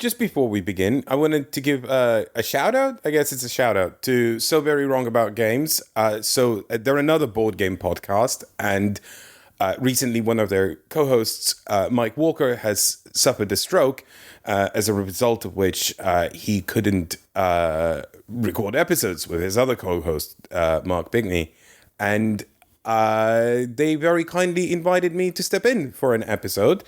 just before we begin, I wanted to give a shout out. I guess it's a shout out to So Very Wrong About Games. They're another board game podcast, and recently one of their co-hosts, Mike Walker, has suffered a stroke, as a result of which he couldn't record episodes with his other co-host, Mark Bigney. And they very kindly invited me to step in for an episode.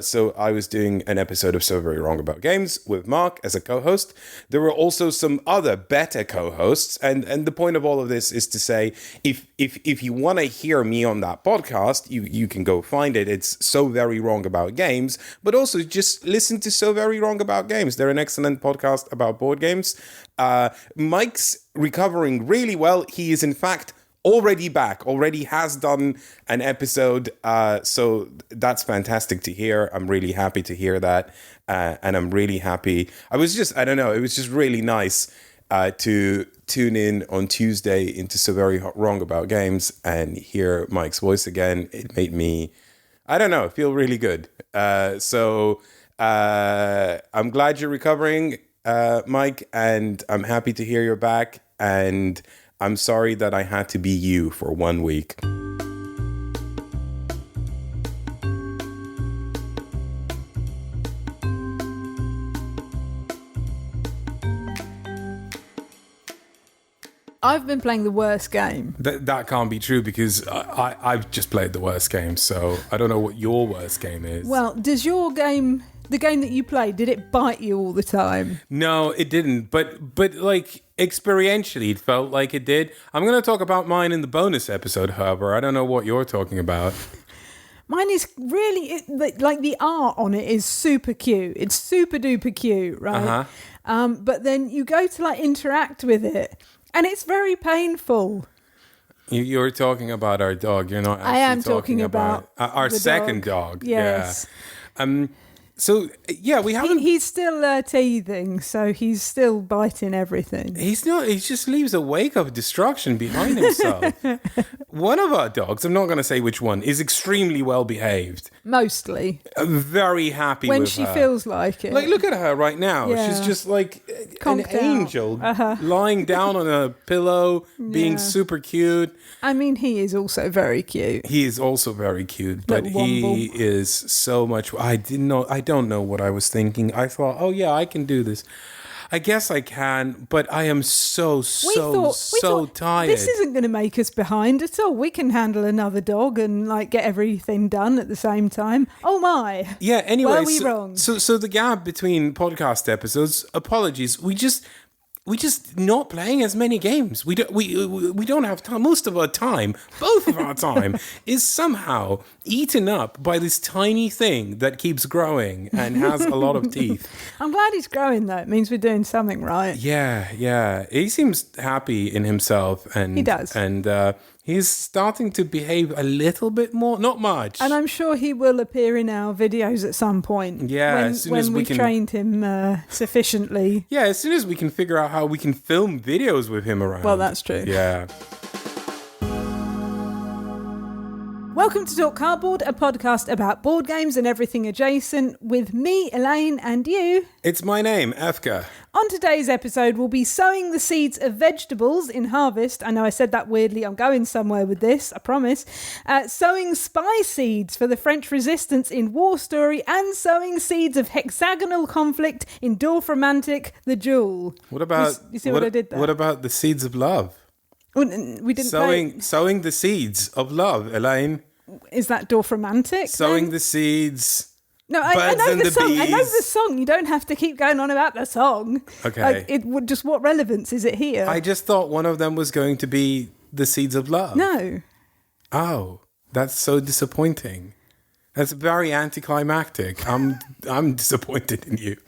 So I was doing an episode of So Very Wrong About Games with Mark as a co-host. There were also some other better co-hosts. And the point of all of this is to say, if you want to hear me on that podcast, you can go find it. It's So Very Wrong About Games. But also just listen to So Very Wrong About Games. They're an excellent podcast about board games. Mike's recovering really well. He is, in fact, already has done an episode, so that's fantastic to hear. I'm really happy to hear that, and I'm really happy. It was just really nice to tune in on Tuesday into So Very Wrong About Games and hear Mike's voice again. It made me, feel really good. So I'm glad you're recovering, Mike, and I'm happy to hear you're back, and I'm sorry that I had to be you for 1 week. I've been playing the worst game. That can't be true because I've just played the worst game, so I don't know what your worst game is. Well, does your game, the game that you played, did it bite you all the time? No, it didn't. But like experientially, it felt like it did. I'm going to talk about mine in the bonus episode, however. I don't know what you're talking about. Mine is really, like the art on it is super cute. It's super duper cute, right? Uh-huh. But then you go to like interact with it and it's very painful. You're talking about our dog. You're not actually I am talking about our second dog. Yes. Yeah. So, yeah, we haven't... He's still teething, so he's still biting everything. He's not... He just leaves a wake of destruction behind himself. One of our dogs, I'm not going to say which one, is extremely well behaved. Mostly. I'm very happy when with she her. feels like it. Like, look at her right now. Yeah. She's just like Conked an angel, lying down on a pillow, being super cute. I mean, he is also very cute. He is also very cute, but Little womble. he is so much... I don't know what I was thinking. I thought, oh yeah, I can do this. I guess I can, but I am so tired. This isn't going to make us behind at all. We can handle another dog and like get everything done at the same time. Oh my. Yeah, anyway. Were we wrong? So the gap between podcast episodes, apologies. We just not playing as many games. We don't have time. Most of our time, both of our time, is somehow eaten up by this tiny thing that keeps growing and has a lot of teeth. I'm glad he's growing though. It means we're doing something right. Yeah. He seems happy in himself, and he does. And he's starting to behave a little bit more, not much. And I'm sure he will appear in our videos at some point. Yeah, when we've trained him sufficiently. Yeah, as soon as we can figure out how we can film videos with him around. Well, that's true. Yeah. Welcome to Talk Cardboard, a podcast about board games and everything adjacent with me, Elaine, and you. It's my name, Efka. On today's episode, we'll be sowing the seeds of vegetables in harvest. I know I said that weirdly. I'm going somewhere with this, I promise. Sowing spy seeds for the French resistance in War Story, and sowing seeds of hexagonal conflict in Dorfromantik, the Duel. What about... You see what I did there? What about the seeds of love? We didn't sowing the seeds of love, Elaine. Is that Dorfromantik? Sowing the seeds. No, I know the song. Bees. I know the song. You don't have to keep going on about the song. Okay. What relevance is it here? I just thought one of them was going to be the seeds of love. No. Oh, that's so disappointing. That's very anticlimactic. I'm disappointed in you.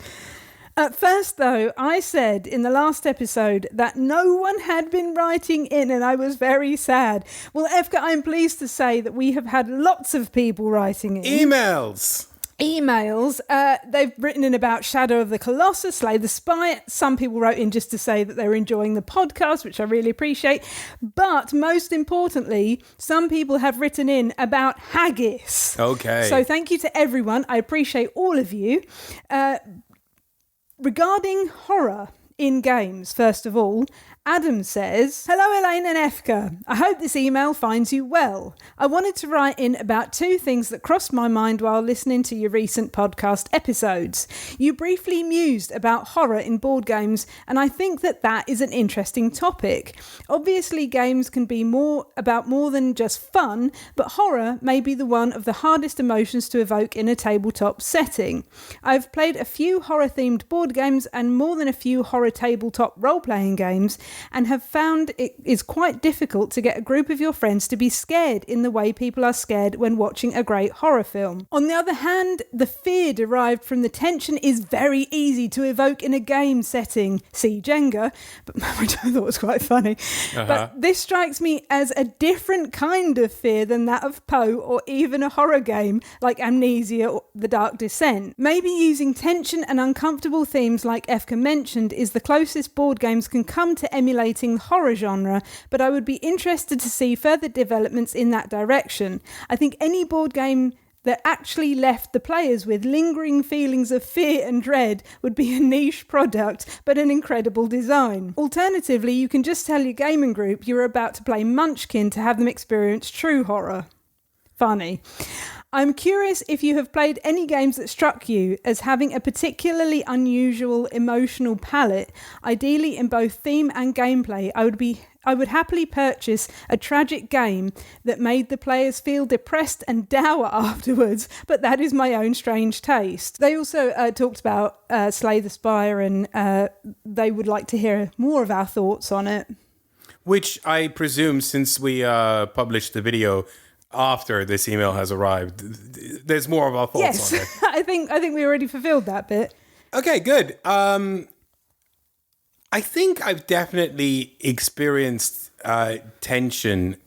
At first, though, I said in the last episode that no one had been writing in, and I was very sad. Well, Efka, I'm pleased to say that we have had lots of people writing in. Emails. They've written in about Shadow of the Colossus, Slay the Spy. Some people wrote in just to say that they were enjoying the podcast, which I really appreciate. But most importantly, some people have written in about Haggis. Okay. So thank you to everyone. I appreciate all of you. Regarding horror in games, first of all, Adam says, "Hello Elaine and Efka. I hope this email finds you well. I wanted to write in about two things that crossed my mind while listening to your recent podcast episodes. You briefly mused about horror in board games, and I think that is an interesting topic. Obviously, games can be more than just fun, but horror may be the one of the hardest emotions to evoke in a tabletop setting. I've played a few horror-themed board games and more than a few horror tabletop role-playing games, and have found it is quite difficult to get a group of your friends to be scared in the way people are scared when watching a great horror film. On the other hand, the fear derived from the tension is very easy to evoke in a game setting, see Jenga, which I thought was quite funny. But this strikes me as a different kind of fear than that of Poe or even a horror game like Amnesia or The Dark Descent. Maybe using tension and uncomfortable themes like Efka mentioned is the closest board games can come to emulating the horror genre, but I would be interested to see further developments in that direction. I think any board game that actually left the players with lingering feelings of fear and dread would be a niche product, but an incredible design. Alternatively, you can just tell your gaming group you're about to play Munchkin to have them experience true horror." Funny. "I'm curious if you have played any games that struck you as having a particularly unusual emotional palette, ideally in both theme and gameplay. I would happily purchase a tragic game that made the players feel depressed and dour afterwards, but that is my own strange taste." They also talked about Slay the Spire, and they would like to hear more of our thoughts on it. Which I presume, since we published the video after this email has arrived, there's more of our thoughts on it. I think we already fulfilled that bit. Okay, good. I think I've definitely experienced tension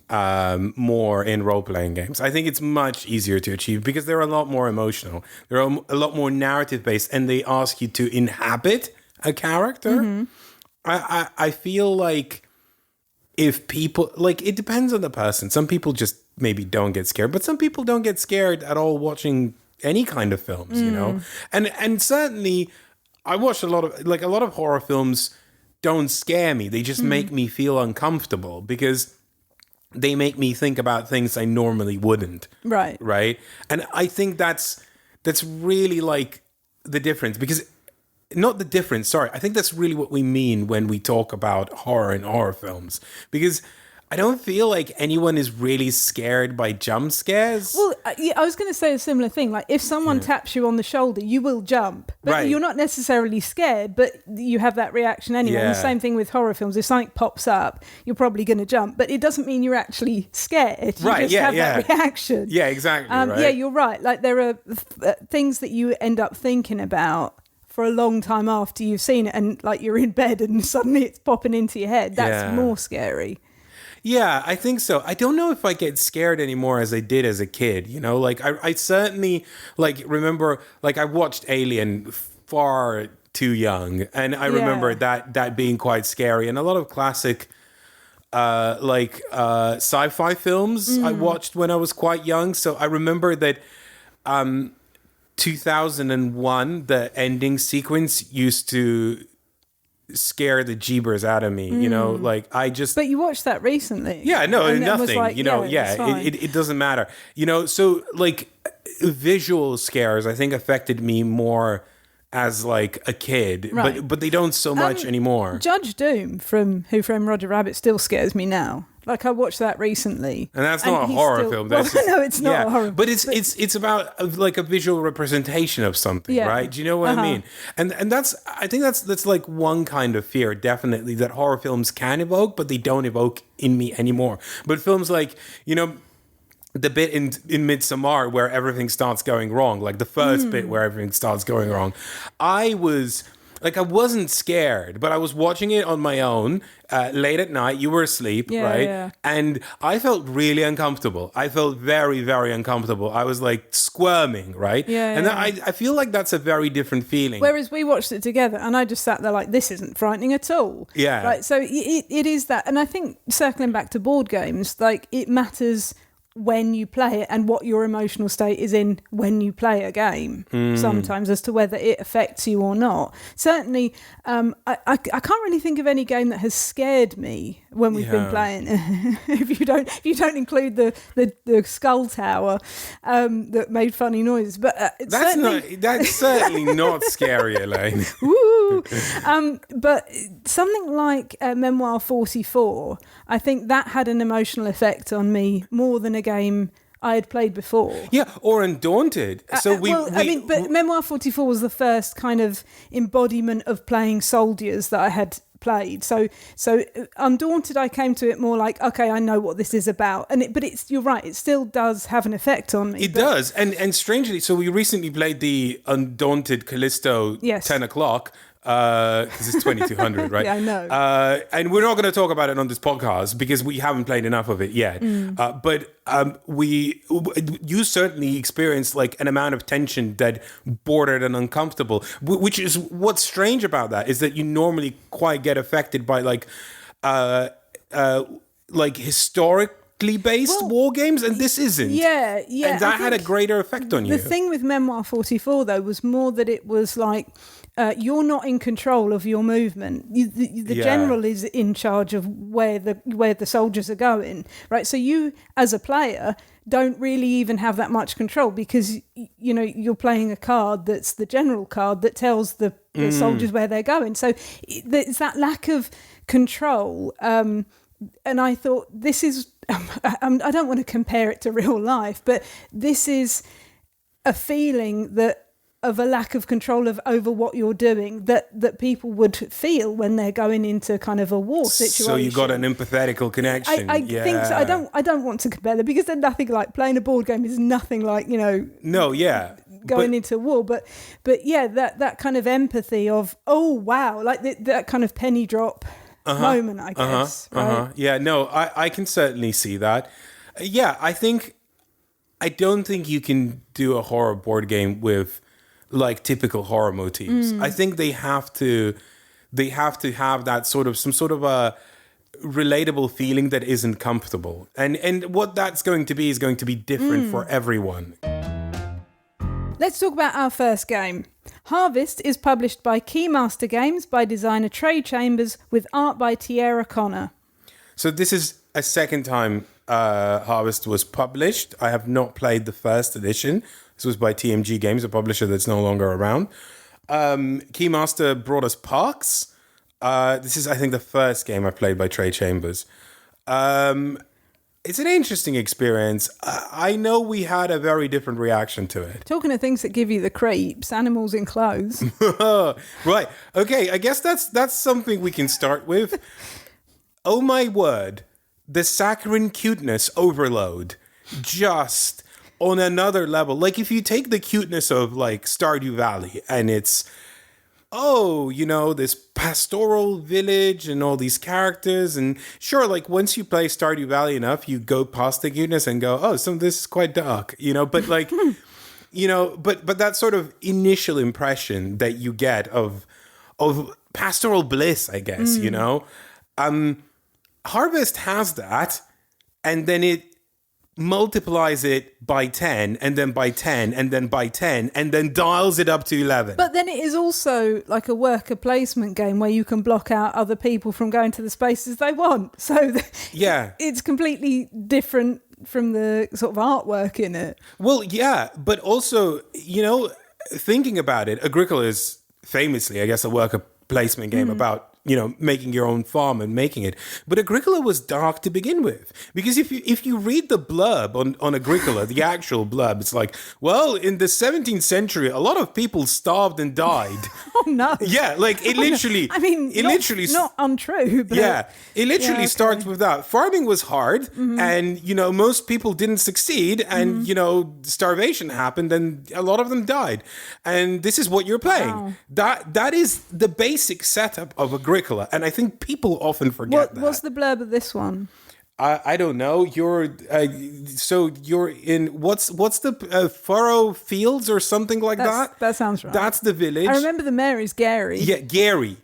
more in role-playing games. I think it's much easier to achieve because they're a lot more emotional. They're a lot more narrative-based, and they ask you to inhabit a character. Mm-hmm. I feel like if people, like, it depends on the person. Some people just maybe don't get scared, but some people don't get scared at all watching any kind of films, you know? And certainly I watched a lot of horror films don't scare me. They just make me feel uncomfortable because they make me think about things I normally wouldn't. Right. Right? And I think that's really like the difference, because not the difference, sorry. I think that's really what we mean when we talk about horror in horror films, because I don't feel like anyone is really scared by jump scares. Well, I was going to say a similar thing. Like, if someone taps you on the shoulder, you will jump. But you're not necessarily scared, but you have that reaction anyway. Yeah. And the same thing with horror films. If something pops up, you're probably going to jump. But it doesn't mean you're actually scared. You just have that reaction. Yeah, exactly. Right. Yeah, you're right. Like, there are things that you end up thinking about for a long time after you've seen it. And, like, you're in bed and suddenly it's popping into your head. That's more scary. Yeah, I think so. I don't know if I get scared anymore as I did as a kid, you know? Like, I certainly, like, remember, like, I watched Alien far too young, and I remember that being quite scary. And a lot of classic, sci-fi films I watched when I was quite young. So I remember that 2001, the ending sequence used to scare the jeebers out of me, you know, like I just... But you watched that recently. Yeah, no, nothing, like, you know, it doesn't matter. You know, so like visual scares, I think affected me more as like a kid, but they don't so much anymore. Judge Doom from Who Framed Roger Rabbit still scares me now. Like, I watched that recently. And that's not a horror film. That's no, it's not a horror film. But it's about like a visual representation of something, right? Do you know what I mean? And I think that's like one kind of fear, definitely, that horror films can evoke, but they don't evoke in me anymore. But films like, you know, the bit in Midsommar where everything starts going wrong, like the first bit where everything starts going wrong, I wasn't scared, but I was watching it on my own late at night. You were asleep, right? Yeah. And I felt really uncomfortable. I felt very, very uncomfortable. I was like squirming, right? Yeah. And I feel like that's a very different feeling. Whereas we watched it together and I just sat there like, this isn't frightening at all. Yeah. Right. So it is that. And I think circling back to board games, like, it matters when you play it and what your emotional state is in when you play a game sometimes as to whether it affects you or not. Certainly, I can't really think of any game that has scared me when we've been playing. if you don't include the skull tower that made funny noises, but that's certainly not scary, Elaine. Woo! But something like Memoir 44, I think that had an emotional effect on me more than a game I had played before. Yeah, or Undaunted. So but Memoir 44 was the first kind of embodiment of playing soldiers that I had played. So Undaunted, I came to it more like, okay, I know what this is about. But you're right, it still does have an effect on me. It does. And strangely, so we recently played the Undaunted Callisto 10 o'clock. Because it's 2200, right? Yeah, I know. And we're not going to talk about it on this podcast because we haven't played enough of it yet. But you certainly experienced like an amount of tension that bordered on uncomfortable, which is what's strange about that is that you normally quite get affected by like historically based war games, and this isn't. Yeah. And that had a greater effect on you. The thing with Memoir 44 though was more that it was like, you're not in control of your movement. The general is in charge of where the soldiers are going, right? So you, as a player, don't really even have that much control because you're playing a card that's the general card that tells the soldiers where they're going. So there's that lack of control. And I thought this is. I don't want to compare it to real life, but this is a feeling of a lack of control over what you're doing that people would feel when they're going into kind of a war situation. So you got an empathetical connection. I think so. I don't want to compare them because they're nothing like playing a board game is nothing like, going into war. But yeah, that kind of empathy of, oh, wow, like that kind of penny drop moment, I guess. Right? Yeah, no, I can certainly see that. Yeah, I don't think you can do a horror board game with like typical horror motifs. I think they have to have that sort of some sort of a relatable feeling that isn't comfortable. And what that's going to be is going to be different for everyone. Let's talk about our first game. Harvest is published by Keymaster Games by designer Trey Chambers with art by Tierra Connor. So this is a second time Harvest was published. I have not played the first edition. This was by TMG Games, a publisher that's no longer around. Keymaster brought us Parks. This is, I think, the first game I played by Trey Chambers. It's an interesting experience. I know we had a very different reaction to it. Talking of things that give you the creeps, animals in clothes. Right. Okay, I guess that's something we can start with. Oh my word. The saccharine cuteness overload. Just on another level. Like if you take the cuteness of like Stardew Valley and it's, this pastoral village and all these characters. And sure, like once you play Stardew Valley enough, you go past the cuteness and go, oh, some of this is quite dark, but like, but that sort of initial impression that you get of pastoral bliss, I guess, Harvest has that, and then it multiplies it by 10 and then by 10 and then by 10 and then dials it up to 11. But then it is also like a worker placement game where you can block out other people from going to the spaces they want. So it's completely different from the sort of artwork in it. Well, yeah, but also, thinking about it, Agricola is famously, I guess, a worker placement game about making your own farm and making it. But Agricola was dark to begin with. Because if you read the blurb on Agricola, the actual blurb, it's like, well, in the 17th century, a lot of people starved and died. Oh, no. Yeah, like it literally... I mean, not untrue. But yeah, it literally starts with that. Farming was hard and, most people didn't succeed and, starvation happened and a lot of them died. And this is what you're playing. Wow. That is the basic setup of Agricola. And I think people often forget that. What's the blurb of this one? I don't know. You're in what's the Furrow Fields or something like that? That sounds right. That's the village. I remember the mayor is Gary. Yeah, Gary.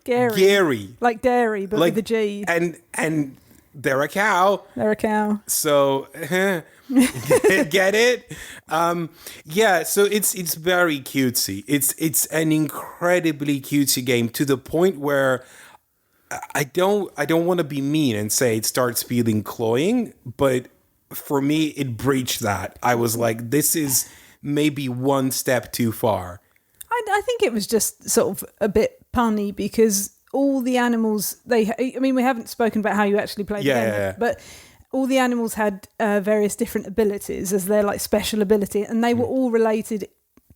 Like dairy, but like with a G. And they're a cow. They're a cow. So get it? Yeah, so it's very cutesy. It's an incredibly cutesy game to the point where I don't want to be mean and say it starts feeling cloying, but for me it breached that. I was like, this is maybe one step too far. I think it was just sort of a bit punny because all the animals we haven't spoken about how you actually play the game, but all the animals had various different abilities as their like special ability, and they were all related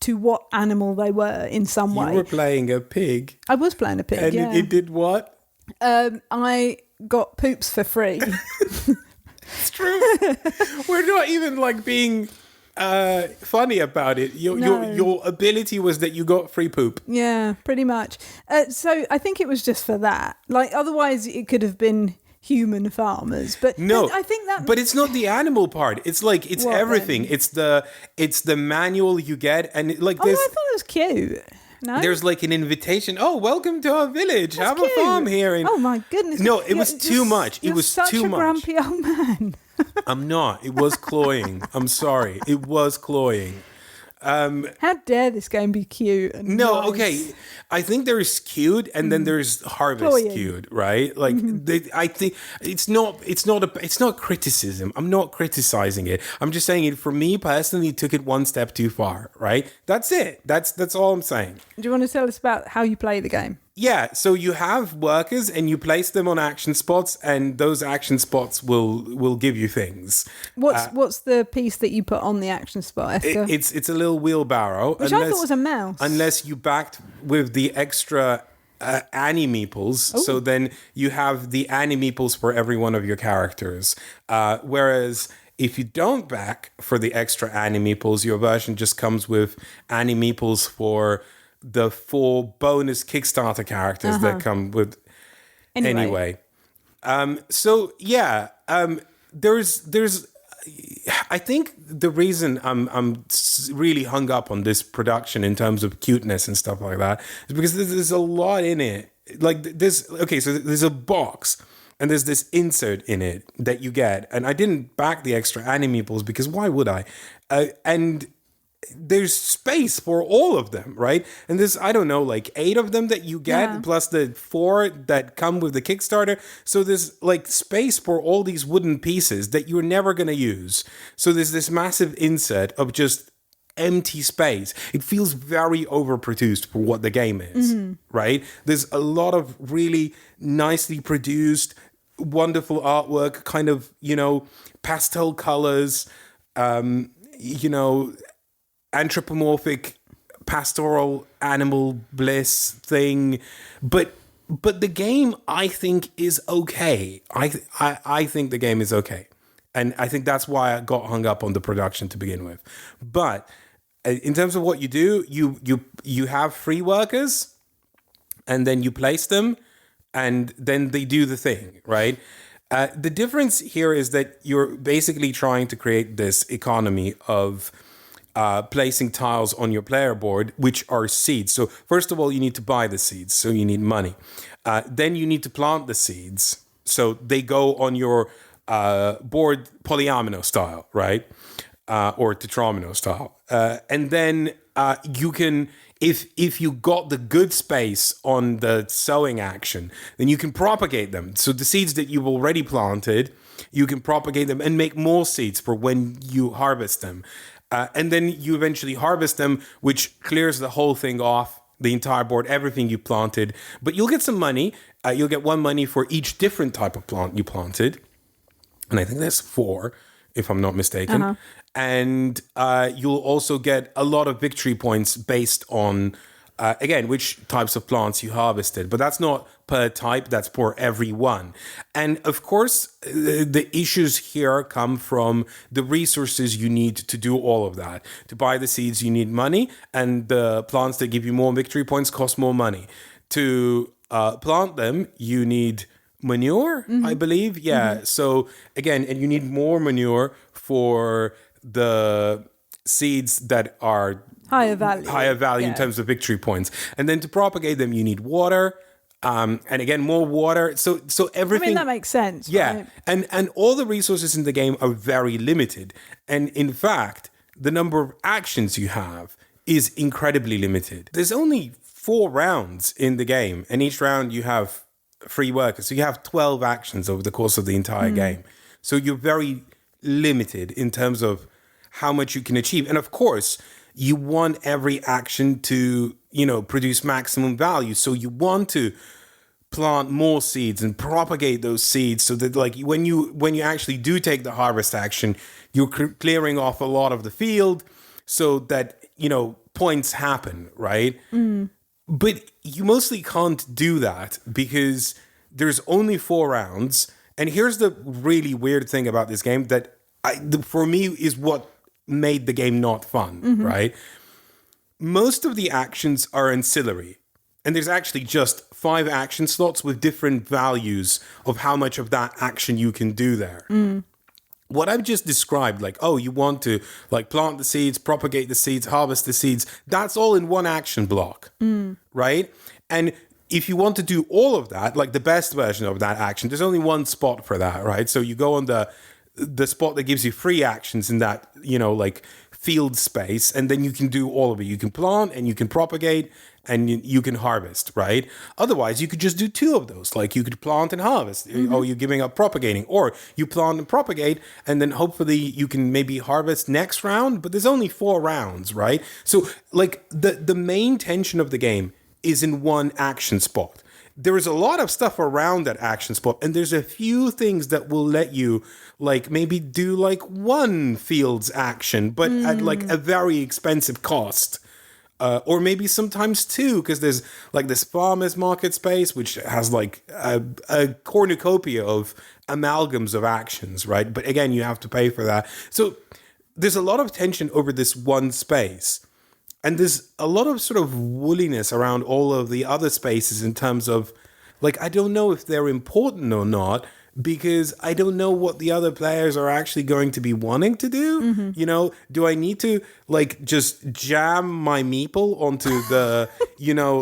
to what animal they were in some way. You were playing a pig. I was playing a pig, and yeah. it did what? I got poops for free. It's true. We're not even like being funny about it. Your ability was that you got free poop. Yeah, pretty much. So I think it was just for that. Like otherwise it could have been human farmers, but no, I think that. But it's not the animal part. It's like it's What everything. then? It's the manual you get, and like Oh, this. I thought it was cute. No? There's like an invitation. Oh, welcome to our village. That's Have cute. a farm here. Oh my goodness! No, it was too much. It was such too a much. grumpy old man. I'm not. It was cloying. I'm sorry. It was cloying. How dare this game be cute? And No, nice. okay. I think there's cute, and then there's harvest Cloying. cute, right? Like I think it's not criticism. I'm not criticizing it. I'm just saying it. For me personally, took it one step too far, right? That's it. That's all I'm saying. Do you want to tell us about how you play the game? Yeah, so you have workers and you place them on action spots, and those action spots will give you things. What's the piece that you put on the action spot, Esther? It's a little wheelbarrow. Which I thought was a mouse. Unless you backed with the extra Annie meeples. So then you have the Annie meeples for every one of your characters. Whereas if you don't back for the extra Annie meeples, your version just comes with Annie meeples for the 4 bonus Kickstarter characters that come with. Anyway. So yeah, there's I think the reason I'm really hung up on this production in terms of cuteness and stuff like that is because there's a lot in it. Like this, okay, so there's a box and there's this insert in it that you get, and I didn't back the extra anime meeples because why would I? And there's space for all of them, right? And there's, I don't know, like 8 of them that you get, plus the 4 that come with the Kickstarter. So there's like space for all these wooden pieces that you're never going to use. So there's this massive insert of just empty space. It feels very overproduced for what the game is, right? There's a lot of really nicely produced, wonderful artwork, kind of, pastel colors, anthropomorphic pastoral animal bliss thing, but the game I think is okay. I think the game is okay, and I think that's why I got hung up on the production to begin with. But in terms of what you do, you have free workers, and then you place them, and then they do the thing, right? The difference here is that you're basically trying to create this economy of placing tiles on your player board, which are seeds. So first of all, you need to buy the seeds, so you need money. Then you need to plant the seeds, so they go on your board polyomino style, right? Or tetramino style. And then you can, if you got the good space on the sowing action, then you can propagate them. So the seeds that you've already planted, you can propagate them and make more seeds for when you harvest them. And then you eventually harvest them, which clears the whole thing off, the entire board, everything you planted. But you'll get some money. You'll get 1 money for each different type of plant you planted. And I think that's 4, if I'm not mistaken. And you'll also get a lot of victory points based on, again, which types of plants you harvested. But that's not per type, that's for every one. And of course, the issues here come from the resources you need to do all of that. To buy the seeds, you need money, and the plants that give you more victory points cost more money. To plant them, you need manure, I believe. Yeah. So again, and you need more manure for the seeds that are higher value in terms of victory points. And then to propagate them, you need water. And again, more water. So everything. I mean, that makes sense. Yeah, right? and all the resources in the game are very limited. And in fact, the number of actions you have is incredibly limited. There's only 4 rounds in the game, and each round you have 3 workers. So you have 12 actions over the course of the entire game. So you're very limited in terms of how much you can achieve. And of course, you want every action to, produce maximum value. So you want to plant more seeds and propagate those seeds so that like when you actually do take the harvest action, you're clearing off a lot of the field so that, points happen, right? But you mostly can't do that because there's only 4 rounds. And here's the really weird thing about this game that for me is what made the game not fun, right? Most of the actions are ancillary. And there's actually just 5 action slots with different values of how much of that action you can do there. What I've just described, like, you want to like plant the seeds, propagate the seeds, harvest the seeds, that's all in one action block, right? And if you want to do all of that, like the best version of that action, there's only one spot for that, right? So you go on the spot that gives you 3 actions in that, like field space, and then you can do all of it. You can plant and you can propagate and you can harvest, right? Otherwise, you could just do 2 of those. Like you could plant and harvest. Oh, you're giving up propagating. Or you plant and propagate, and then hopefully you can maybe harvest next round, but there's only 4 rounds, right? So like the main tension of the game is in one action spot. There is a lot of stuff around that action spot, and there's a few things that will let you like maybe do like 1 field's action, but at like a very expensive cost. Or maybe sometimes 2, because there's like this farmer's market space, which has like a cornucopia of amalgams of actions, right? But again, you have to pay for that. So there's a lot of tension over this one space. And there's a lot of sort of woolliness around all of the other spaces in terms of, like, I don't know if they're important or not, because I don't know what the other players are actually going to be wanting to do. Do I need to, like, just jam my meeple onto the,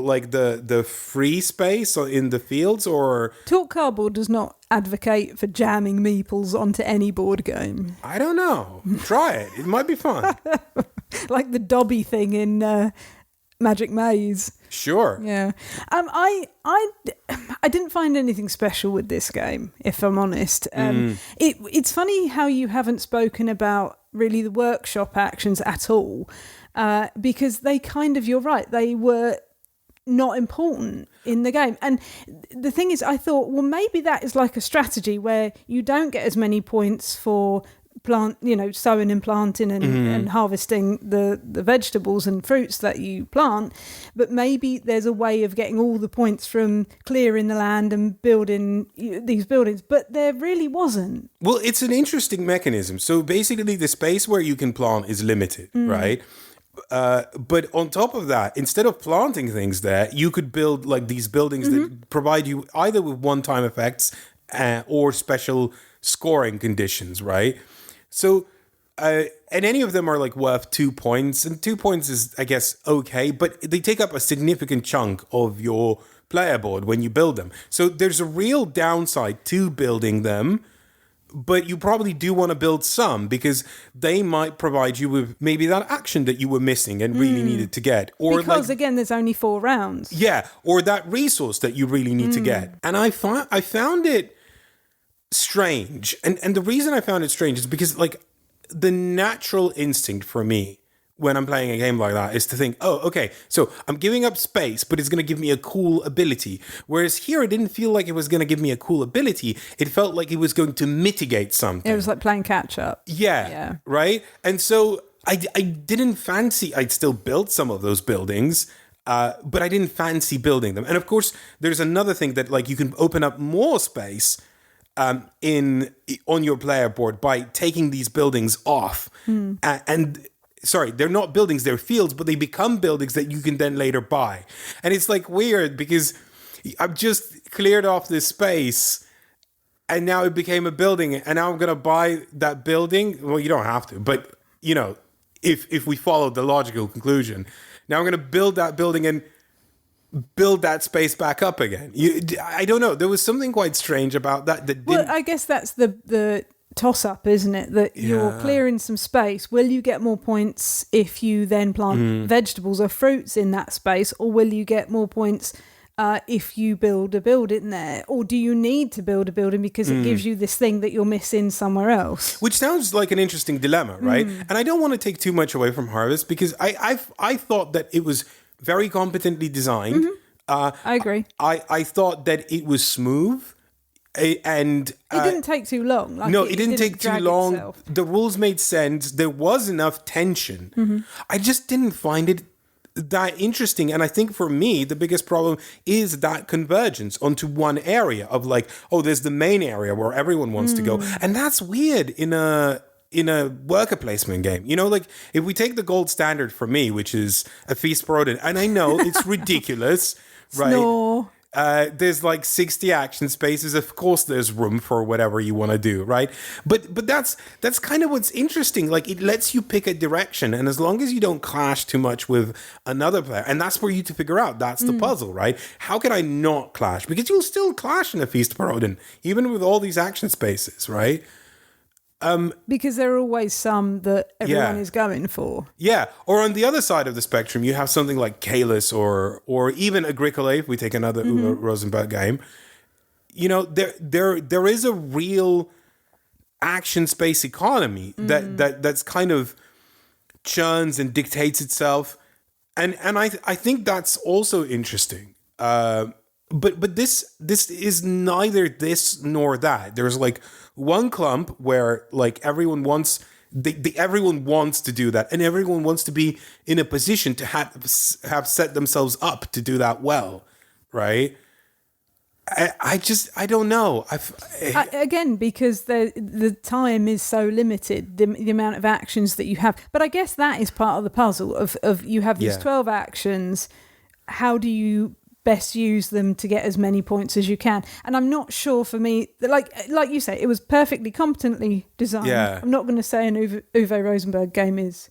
like the free space in the fields, or... Talk Cardboard does not advocate for jamming meeples onto any board game. I don't know. Try it. It might be fun. Like the Dobby thing in Magic Maze. Sure. Yeah. I didn't find anything special with this game, if I'm honest. It's funny how you haven't spoken about really the workshop actions at all, because they kind of, you're right, they were not important in the game. And the thing is, I thought, well, maybe that is like a strategy where you don't get as many points for sowing and planting and harvesting the vegetables and fruits that you plant, but maybe there's a way of getting all the points from clearing the land and building these buildings, but there really wasn't. Well, it's an interesting mechanism. So basically the space where you can plant is limited, right? But on top of that, instead of planting things there, you could build like these buildings that provide you either with one-time effects or special scoring conditions, right? So, and any of them are like worth 2 points, and 2 points is, I guess, okay, but they take up a significant chunk of your player board when you build them. So there's a real downside to building them, but you probably do want to build some because they might provide you with maybe that action that you were missing and really needed to get. Or because again, there's only 4 rounds. Yeah, or that resource that you really need to get. And I found it strange. And the reason I found it strange is because like the natural instinct for me when I'm playing a game like that is to think, oh, okay, so I'm giving up space, but it's going to give me a cool ability. Whereas here, it didn't feel like it was going to give me a cool ability. It felt like it was going to mitigate something. It was like playing catch up. Yeah. Right? And so I didn't fancy, I'd still built some of those buildings, but I didn't fancy building them. And of course, there's another thing that like you can open up more space on your player board by taking these buildings off. And sorry, they're not buildings, they're fields, but they become buildings that you can then later buy. And it's like weird because I've just cleared off this space and now it became a building and now I'm going to buy that building. Well, you don't have to, but you know, if we follow the logical conclusion, now I'm going to build that building and build that space back up again. I don't know. There was something quite strange about that. Well, I guess that's the toss-up, isn't it? That you're clearing some space. Will you get more points if you then plant vegetables or fruits in that space, or will you get more points if you build a building there? Or do you need to build a building because it gives you this thing that you're missing somewhere else? Which sounds like an interesting dilemma, right? And I don't want to take too much away from Harvest because I thought that it was very competently designed. I agree. I thought that it was smooth. And it didn't take too long. It didn't take too long. Itself. The rules made sense. There was enough tension. I just didn't find it that interesting. And I think for me, the biggest problem is that convergence onto one area of like, oh, there's the main area where everyone wants to go. And that's weird in a worker placement game. You know, like if we take the gold standard for me, which is a Feast for Odin, and I know it's ridiculous, right? Snore. There's like 60 action spaces. Of course, there's room for whatever you want to do, right? But that's kind of what's interesting. Like it lets you pick a direction, and as long as you don't clash too much with another player, and that's for you to figure out. That's the puzzle, right? How can I not clash? Because you'll still clash in a Feast for Odin, even with all these action spaces, right? Because there are always some that everyone is going for. Yeah, or on the other side of the spectrum, you have something like Kalis or even Agricola, if we take another Uwe Rosenberg game. You know, there is a real action space economy that's kind of churns and dictates itself. And I think that's also interesting. But this is neither this nor that. There's like one clump where like everyone wants to do that, and everyone wants to be in a position to have set themselves up to do that well, right? I don't know. Again, because the time is so limited, the amount of actions that you have. But I guess that is part of the puzzle of you have these 12 actions. How do you best use them to get as many points as you can? And I'm not sure for me, like you say, it was perfectly competently designed. Yeah. I'm not going to say an Uwe Rosenberg game is,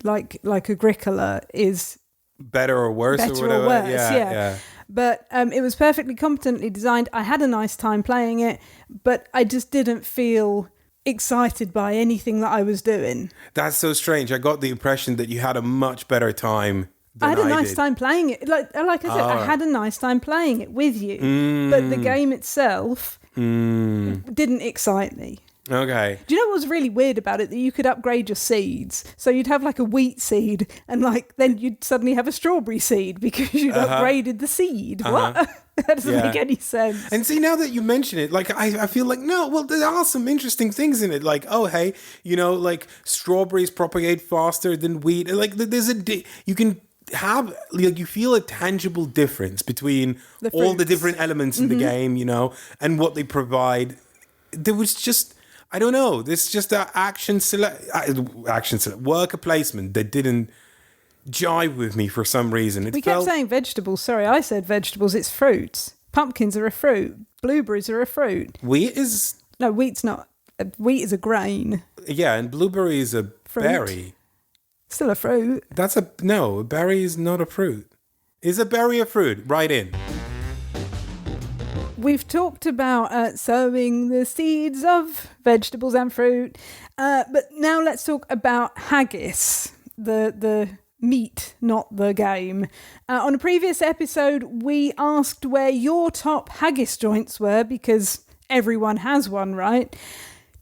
like Agricola is better or worse or whatever. Yeah. But it was perfectly competently designed. I had a nice time playing it, but I just didn't feel excited by anything that I was doing. That's so strange. I got the impression that you had a much better time. I had a nice time playing it. Like I said, I had a nice time playing it with you. But the game itself didn't excite me. Okay. Do you know what was really weird about it? That you could upgrade your seeds. So you'd have like a wheat seed, and like then you'd suddenly have a strawberry seed because you'd upgraded the seed. What? That doesn't make any sense. And see, now that you mention it, like I feel like, no, well, there are some interesting things in it. Like, oh, hey, like strawberries propagate faster than wheat. Like there's you can have, like, you feel a tangible difference between all the different elements in the game, and what they provide. There was just, I don't know, there's just an worker placement that didn't jive with me for some reason. We kept saying vegetables. Sorry, I said vegetables. It's fruits. Pumpkins are a fruit. Blueberries are a fruit. Wheat's not. Wheat is a grain. Yeah, and blueberry is a berry. Still a fruit. A berry is not a fruit. Is a berry a fruit? Right in. We've talked about sowing the seeds of vegetables and fruit, but now let's talk about haggis, the meat, not the game. On a previous episode, we asked where your top haggis joints were, because everyone has one, right?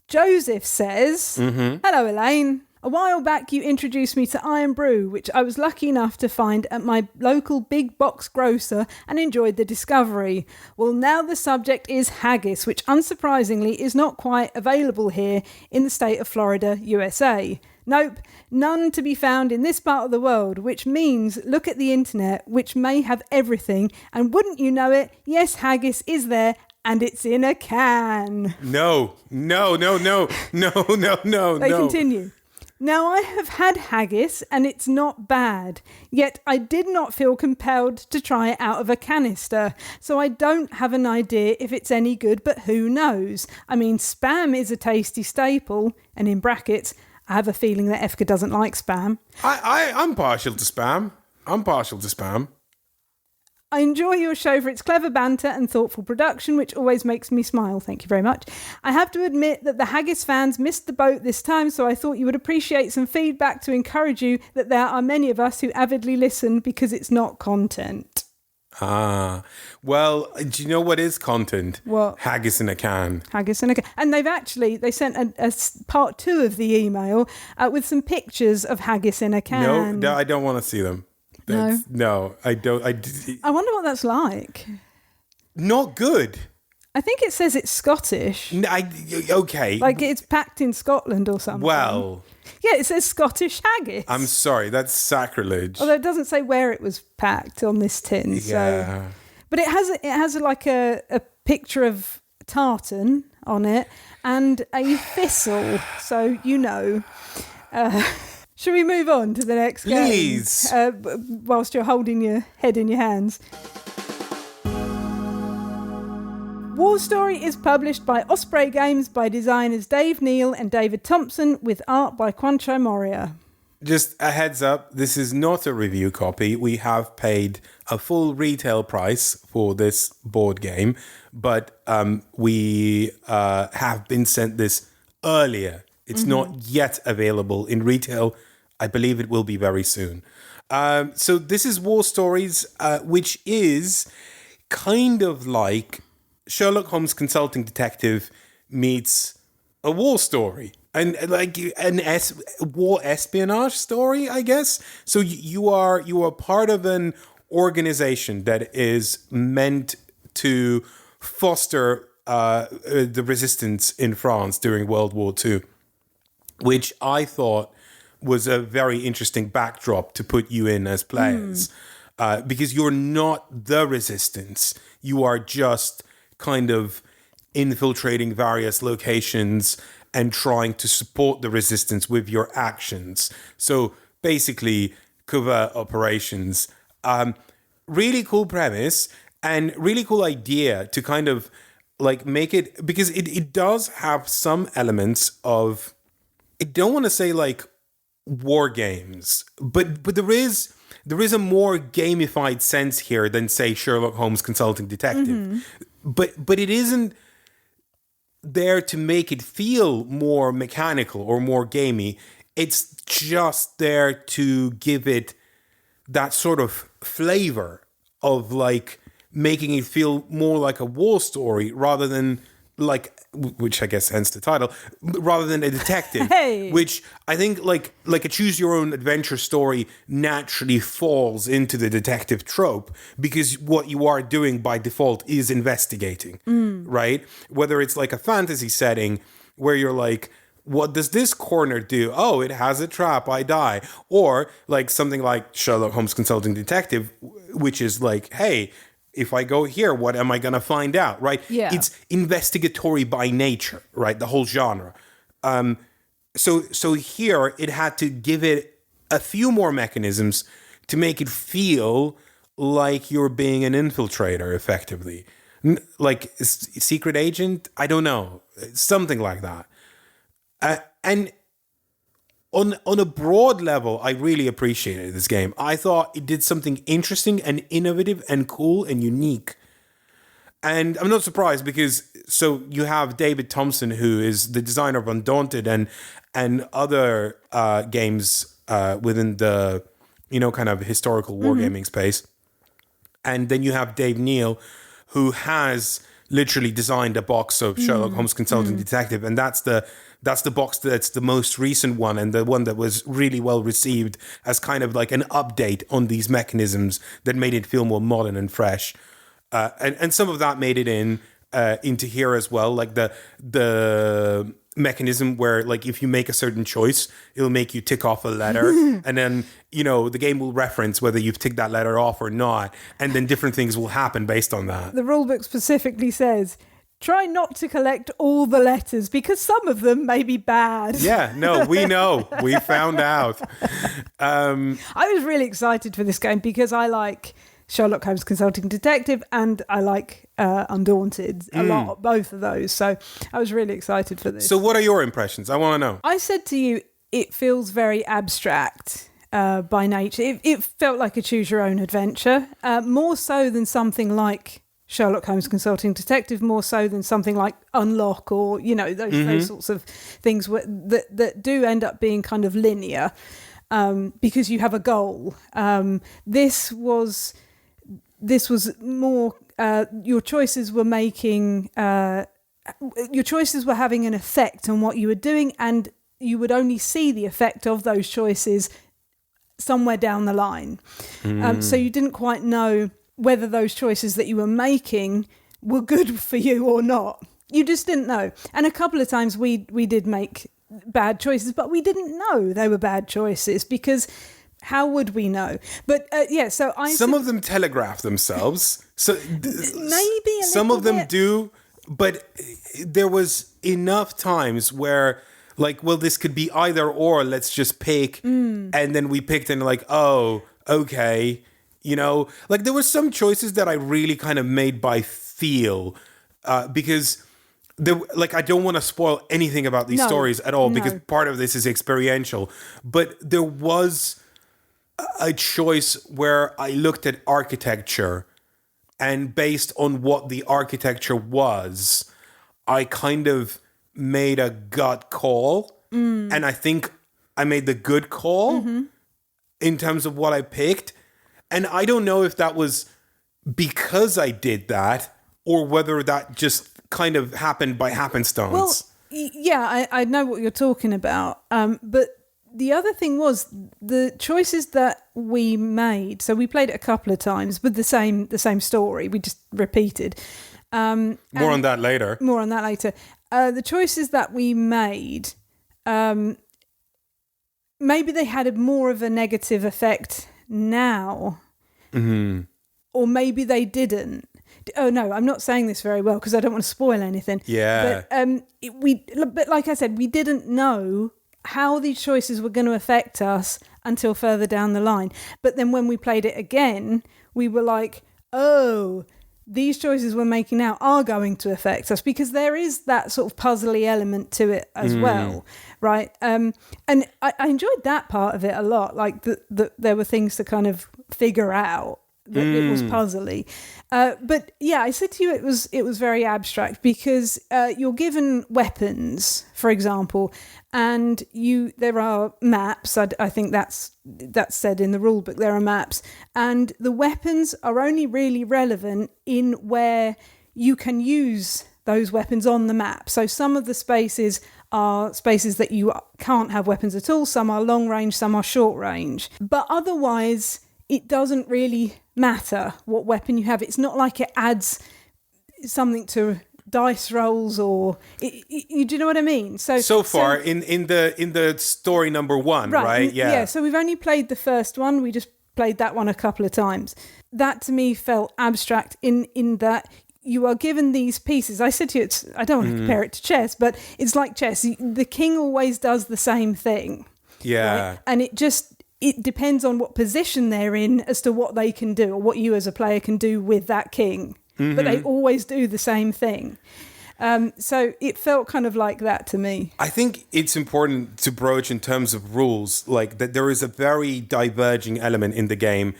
Joseph says, Hello, Elaine. A while back, you introduced me to Iron Brew, which I was lucky enough to find at my local big box grocer and enjoyed the discovery. Well, now the subject is haggis, which unsurprisingly is not quite available here in the state of Florida, USA. Nope, none to be found in this part of the world, which means look at the internet, which may have everything, and wouldn't you know it, yes, haggis is there, and it's in a can. No. They continue. Now, I have had haggis and it's not bad, yet I did not feel compelled to try it out of a canister, so I don't have an idea if it's any good, but who knows? I mean, Spam is a tasty staple, and in brackets, I have a feeling that Efka doesn't like Spam. I'm partial to Spam. I enjoy your show for its clever banter and thoughtful production, which always makes me smile. Thank you very much. I have to admit that the Haggis fans missed the boat this time, so I thought you would appreciate some feedback to encourage you that there are many of us who avidly listen because it's not content. Ah, well, do you know what is content? What? Haggis in a can. Haggis in a can. And they sent a part 2 of the email with some pictures of haggis in a can. No, I don't want to see them. No, I don't. I wonder what that's like. Not good. I think it says it's Scottish. Okay. Like it's packed in Scotland or something. Well. Yeah, it says Scottish haggis. I'm sorry, that's sacrilege. Although it doesn't say where it was packed on this tin. Yeah. So. But it has like a picture of tartan on it and a thistle. So you know. Should we move on to the next game? Please. Whilst you're holding your head in your hands. War Story is published by Osprey Games by designers Dave Neal and David Thompson with art by Quancho Moria. Just a heads up, this is not a review copy. We have paid a full retail price for this board game, but we have been sent this earlier. It's not yet available in retail. I believe it will be very soon. So this is War Stories, which is kind of like Sherlock Holmes Consulting Detective meets a war story. And like war espionage story, I guess. So you are part of an organization that is meant to foster the resistance in France during World War II, which I thought was a very interesting backdrop to put you in as players, because you're not the resistance. You are just kind of infiltrating various locations and trying to support the resistance with your actions. So basically, covert operations. Really cool premise and really cool idea to kind of like make it, because it does have some elements of, I don't want to say like war games, but there is a more gamified sense here than say Sherlock Holmes Consulting Detective. But it isn't there to make it feel more mechanical or more gamey. It's just there to give it that sort of flavor of like making it feel more like a war story rather than like, which I guess hence the title, rather than a detective, which I think like a choose your own adventure story naturally falls into the detective trope, because what you are doing by default is investigating, right? Whether it's like a fantasy setting where you're like, what does this corner do? Oh, it has a trap, I die. Or like something like Sherlock Holmes Consulting Detective, which is like, hey, if I go here, what am I going to find out, right? Yeah. It's investigatory by nature, right? The whole genre. So here it had to give it a few more mechanisms to make it feel like you're being an infiltrator, effectively. Like a secret agent? I don't know. Something like that. And on a broad level, I really appreciated this game. I thought it did something interesting and innovative and cool and unique. And I'm not surprised, because so you have David Thompson, who is the designer of Undaunted and other games within the, kind of historical wargaming space. And then you have Dave Neal, who has literally designed a box of Sherlock Holmes Consulting Detective, and that's the box that's the most recent one, and the one that was really well received as kind of like an update on these mechanisms that made it feel more modern and fresh. And some of that made it into here as well, like the mechanism where like if you make a certain choice, it'll make you tick off a letter, and then the game will reference whether you've ticked that letter off or not, and then different things will happen based on that. The rulebook specifically says, try not to collect all the letters because some of them may be bad. Yeah, no, we know. We found out. I was really excited for this game because I like Sherlock Holmes Consulting Detective and I like Undaunted a lot, both of those. So I was really excited for this. So what are your impressions? I want to know. I said to you, it feels very abstract. by nature. It felt like a choose your own adventure, more so than something like Sherlock Holmes Consulting Detective, more so than something like Unlock or, those sorts of things that do end up being kind of linear because you have a goal. This was more, your choices were having an effect on what you were doing, and you would only see the effect of those choices somewhere down the line. So you didn't quite know whether those choices that you were making were good for you or not. You just didn't know. And a couple of times we did make bad choices, but we didn't know they were bad choices because how would we know? But some of them telegraph themselves. So maybe some of them do, but there was enough times where like, well, this could be either or, let's just pick. And then we picked and like, oh, okay. Like there were some choices that I really kind of made by feel because I don't want to spoil anything about these stories at all because part of this is experiential. But there was a choice where I looked at architecture, and based on what the architecture was, I kind of made a gut call. And I think I made the good call in terms of what I picked. And I don't know if that was because I did that or whether that just kind of happened by happenstance. Well, yeah, I know what you're talking about. But the other thing was the choices that we made. So we played it a couple of times with the same story. We just repeated. More on that later. The choices that we made, maybe they had more of a negative effect now, or maybe they didn't. Oh no, I'm not saying this very well because I don't want to spoil anything. Yeah. But like I said, we didn't know how these choices were going to affect us until further down the line. But then when we played it again, we were like, oh, these choices we're making now are going to affect us, because there is that sort of puzzly element to it as well, right? And I enjoyed that part of it a lot, like that there were things to kind of figure out, that it was puzzly. But yeah, I said to you it was very abstract because you're given weapons, for example, and there are maps. I think that's said in the rule book. There are maps, and the weapons are only really relevant in where you can use those weapons on the map. So some of the spaces are spaces that you can't have weapons at all. Some are long range, some are short range. But otherwise, it doesn't really matter what weapon you have. It's not like it adds something to dice rolls or do you know what I mean? So far in the story number one, right? Yeah. So we've only played the first one. We just played that one a couple of times. That to me felt abstract in that you are given these pieces. I said to you, I don't want to compare it to chess, but it's like chess. The king always does the same thing. Yeah. Right? And it depends on what position they're in as to what they can do or what you as a player can do with that king. But they always do the same thing. So it felt kind of like that to me. I think it's important to broach in terms of rules, like that there is a very diverging element in the game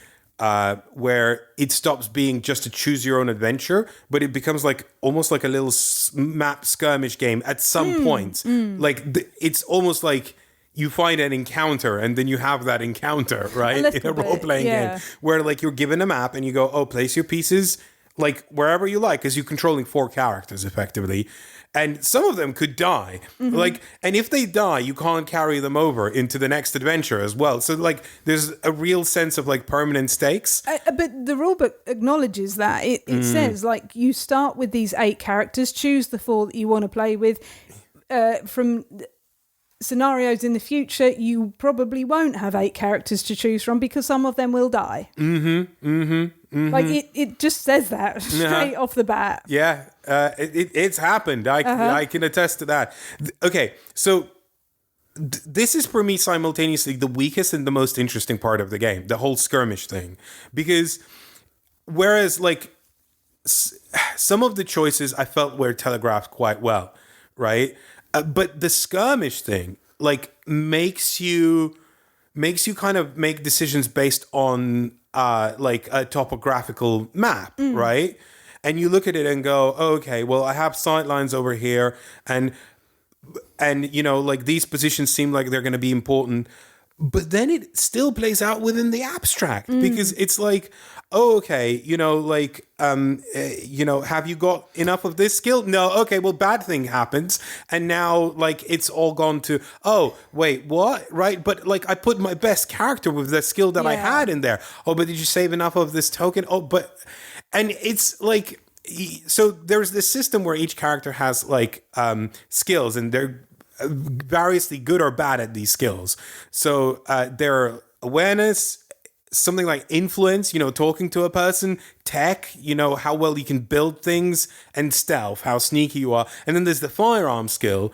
where it stops being just a choose your own adventure, but it becomes like almost like a little map skirmish game at some point. Like it's almost like you find an encounter and then you have that encounter, right? In a role-playing game where like you're given a map and you go, oh, place your pieces like wherever you like, because you're controlling 4 characters effectively. And some of them could die. Like, and if they die, you can't carry them over into the next adventure as well. So like there's a real sense of like permanent stakes. But the rulebook acknowledges that. It says like you start with these 8 characters, choose the 4 that you want to play with. From scenarios in the future, you probably won't have 8 characters to choose from because some of them will die. Like it just says that straight off the bat. Yeah, it's happened. I can attest to that. Okay, so this is for me simultaneously the weakest and the most interesting part of the game, the whole skirmish thing, because whereas like some of the choices I felt were telegraphed quite well, right? But the skirmish thing like makes you makes you kind of make decisions based on like a topographical map, right? And you look at it and go, oh, okay, well, I have sight lines over here, and you know, like these positions seem like they're going to be important, but then it still plays out within the abstract because it's like, oh, okay, you know, like, you know, have you got enough of this skill? No, okay, well, bad thing happens, and now like it's all gone to, oh, wait, what? Right? But like I put my best character with the skill that I had in there. Oh, but did you save enough of this token? Oh, but, and it's like, so there's this system where each character has like skills, and they're variously good or bad at these skills. So their awareness, something like influence, you know, talking to a person, tech, you know, how well you can build things, and stealth, how sneaky you are. And then there's the firearm skill,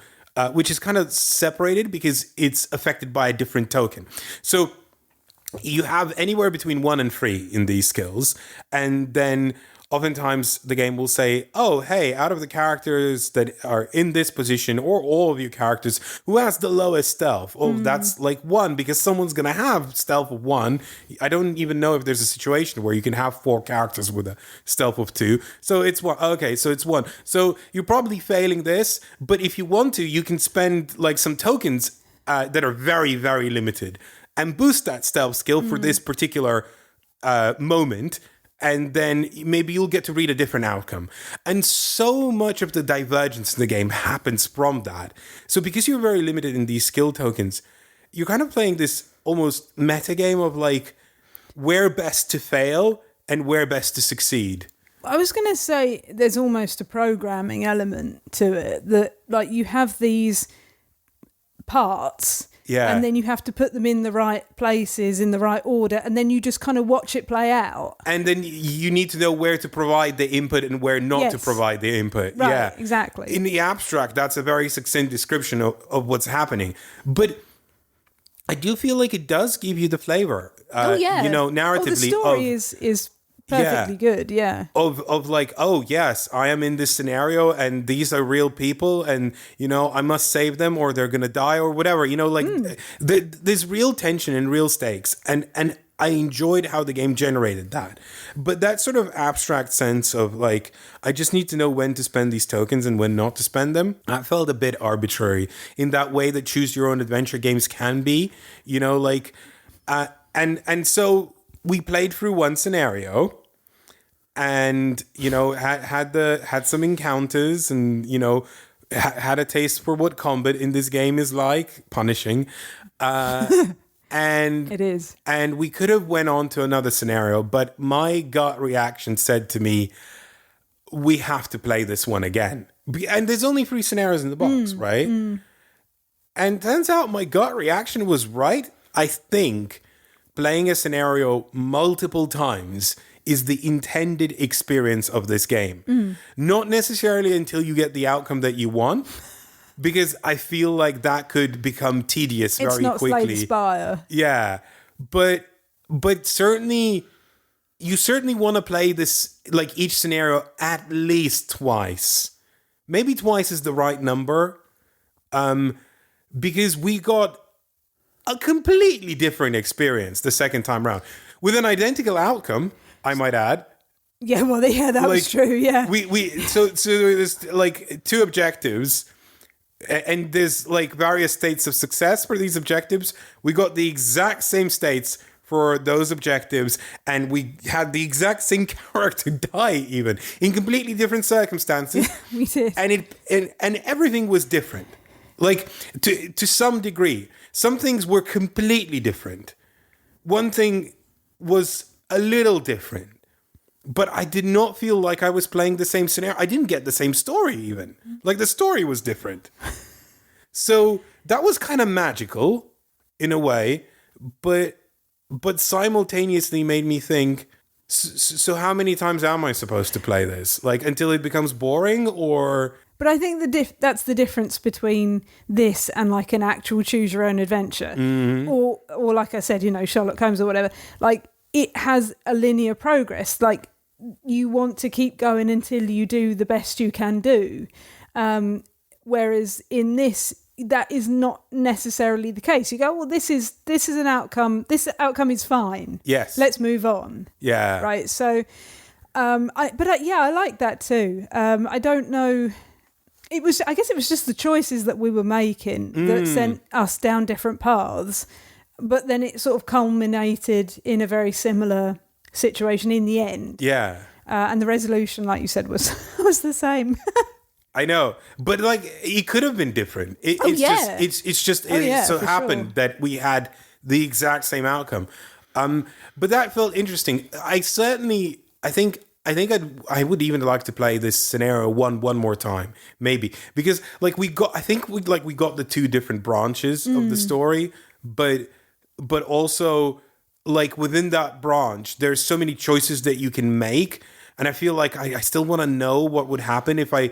which is kind of separated because it's affected by a different token. So you have anywhere between 1 and 3 in these skills, and then oftentimes the game will say, oh, hey, out of the characters that are in this position, or all of your characters, who has the lowest stealth? Oh, that's like 1, because someone's going to have stealth of 1. I don't even know if there's a situation where you can have 4 characters with a stealth of 2. So it's 1. Okay, so it's 1. So you're probably failing this, but if you want to, you can spend like some tokens that are very, very limited and boost that stealth skill for this particular moment. And then maybe you'll get to read a different outcome. And so much of the divergence in the game happens from that. So because you're very limited in these skill tokens, you're kind of playing this almost meta game of like where best to fail and where best to succeed. I was going to say there's almost a programming element to it, that like you have these parts. Yeah. And then you have to put them in the right places, in the right order, and then you just kind of watch it play out. And then you need to know where to provide the input and where not to provide the input. Right, yeah, exactly. In the abstract, that's a very succinct description of what's happening. But I do feel like it does give you the flavor. You know, narratively. The story is perfectly good, yeah. Of like, oh, yes, I am in this scenario and these are real people and, you know, I must save them or they're going to die or whatever. You know, like there's real tension and real stakes. And I enjoyed how the game generated that. But that sort of abstract sense of like, I just need to know when to spend these tokens and when not to spend them, that felt a bit arbitrary in that way that choose your own adventure games can be, you know, like, and so we played through one scenario and, you know, had some encounters and, you know, had a taste for what combat in this game is like, punishing. And it is. And we could have went on to another scenario, but my gut reaction said to me, we have to play this one again. And there's only 3 scenarios in the box, right? And turns out my gut reaction was right. I think playing a scenario multiple times is the intended experience of this game. Not necessarily until you get the outcome that you want, because I feel like that could become tedious very quickly. It's not Slay the Spire. Yeah. But certainly, you certainly want to play this, like each scenario at least twice. Maybe twice is the right number. Because we got a completely different experience the second time round with an identical outcome, I might add. Yeah, well, yeah, that was true. Yeah, so there's like 2 objectives, and there's like various states of success for these objectives. We got the exact same states for those objectives, and we had the exact same character die, even in completely different circumstances. We did, and everything was different. Like to some degree, some things were completely different. One thing was a little different, but I did not feel like I was playing the same scenario. I didn't get the same story even. Like the story was different. So that was kind of magical in a way, but simultaneously made me think, so how many times am I supposed to play this? Like until it becomes boring or... But I think that's the difference between this and like an actual choose your own adventure. Or like I said, you know, Sherlock Holmes or whatever. Like it has a linear progress. Like you want to keep going until you do the best you can do. Whereas in this, that is not necessarily the case. You go, well, this is an outcome. This outcome is fine. Yes. Let's move on. Yeah. Right. So, I like that too. I don't know. I guess it was just the choices that we were making that sent us down different paths, but then it sort of culminated in a very similar situation in the end. Yeah. And the resolution, like you said, was the same. I know, but like it could have been different. It so happened that we had the exact same outcome. But that felt interesting. I think I would even like to play this scenario one more time, maybe, because like we got the two different branches of the story, but also like within that branch, there's so many choices that you can make, and I feel like I still want to know what would happen if I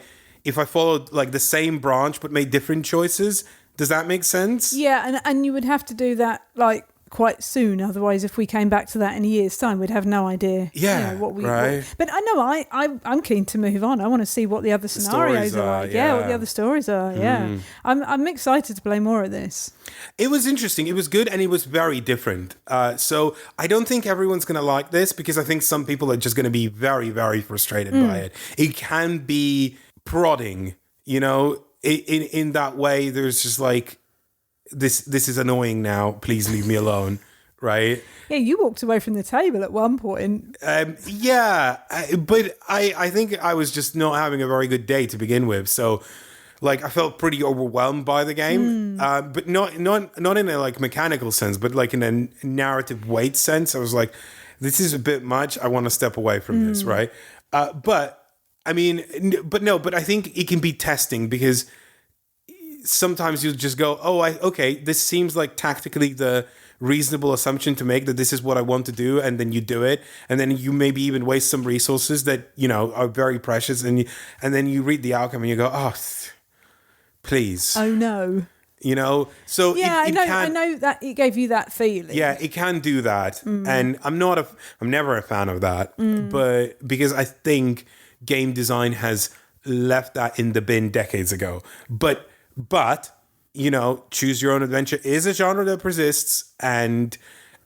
followed like the same branch but made different choices. Does that make sense? Yeah, and you would have to do that like quite soon. Otherwise, if we came back to that in a year's time, we'd have no idea. Yeah, what we. right. But I know I'm keen to move on. I want to see what the other scenarios are like. Yeah, what the other stories are. Yeah, I'm excited to play more of this. It was interesting. It was good, and it was very different. So I don't think everyone's going to like this, because I think some people are just going to be very, very frustrated by it. It can be prodding, in that way. There's just like, this is annoying now, please leave me alone, right? Yeah, you walked away from the table at one point. But I think I was just not having a very good day to begin with, so like I felt pretty overwhelmed by the game, but not in a like mechanical sense, but like in a narrative weight sense. I was like, this is a bit much, I want to step away from this, right? But I think it can be testing, because sometimes you just go, okay, this seems like tactically the reasonable assumption to make, that this is what I want to do, and then you do it, and then you maybe even waste some resources that are very precious, and then you read the outcome and you go, please, oh no, So yeah, I know that it gave you that feeling. Yeah, it can do that, and I'm never a fan of that, but because I think game design has left that in the bin decades ago, but choose your own adventure is a genre that persists, and